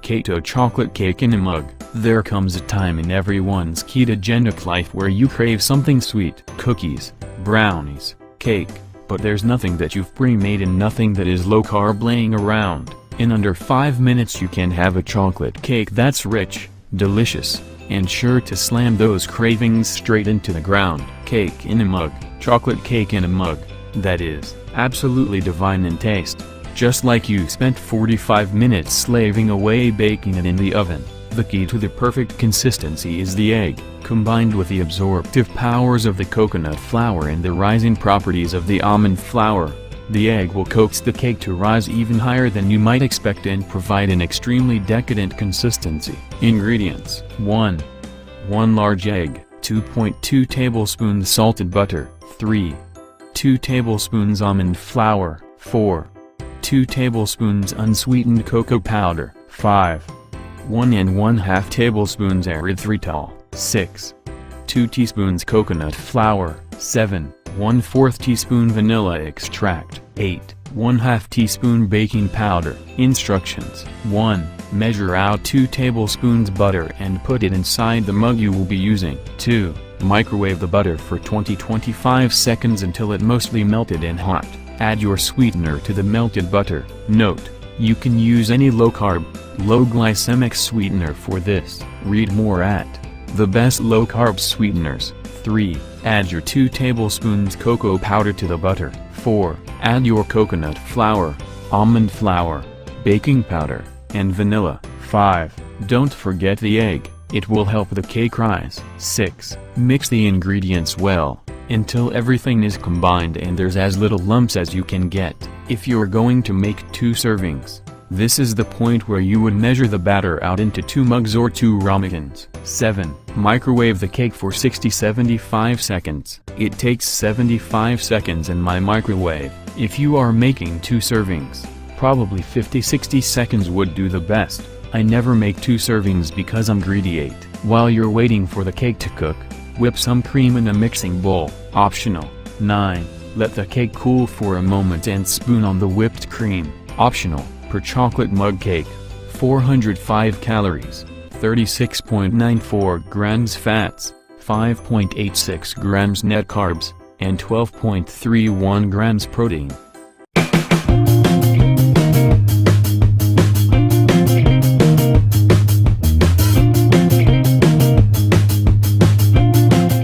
Keto chocolate cake in a mug. There comes a time in everyone's ketogenic life where you crave something sweet. Cookies, brownies, cake, but there's nothing that you've pre-made and nothing that is low-carb laying around. In under 5 minutes you can have a chocolate cake that's rich, delicious, and sure to slam those cravings straight into the ground. Cake in a mug, chocolate cake in a mug, that is, absolutely divine in taste. Just like you spent 45 minutes slaving away baking it in the oven. The key to the perfect consistency is the egg, combined with the absorptive powers of the coconut flour and the rising properties of the almond flour. The egg will coax the cake to rise even higher than you might expect and provide an extremely decadent consistency. Ingredients: 1 large egg, 2.2 tablespoons salted butter, 2 tablespoons almond flour, 2 tablespoons unsweetened cocoa powder, 1 1/2 tablespoons erythritol, 2 teaspoons coconut flour, 1/4 teaspoon vanilla extract, 1/2 teaspoon baking powder. Instructions: 1. Measure out 2 tablespoons butter and put it inside the mug you will be using. 2. Microwave the butter for 20-25 seconds until it mostly melted and hot. Add your sweetener to the melted butter. Note: you can use any low-carb, low-glycemic sweetener for this. Read more at The Best Low-Carb Sweeteners. 3. Add your 2 tablespoons cocoa powder to the butter. 4. Add your coconut flour, almond flour, baking powder, and vanilla. 5. Don't forget the egg, it will help the cake rise. 6. Mix the ingredients well, until everything is combined and there's as little lumps as you can get. If you're going to make 2 servings, this is the point where you would measure the batter out into 2 mugs or 2 ramekins. 7. Microwave the cake for 60-75 seconds. It takes 75 seconds in my microwave. If you are making 2 servings, probably 50-60 seconds would do the best. I never make 2 servings because I'm greedy. 8. While you're waiting for the cake to cook, whip some cream in a mixing bowl. Optional. 9. Let the cake cool for a moment and spoon on the whipped cream. Optional. Per chocolate mug cake. 405 calories, 36.94 grams fats, 5.86 grams net carbs, and 12.31 grams protein.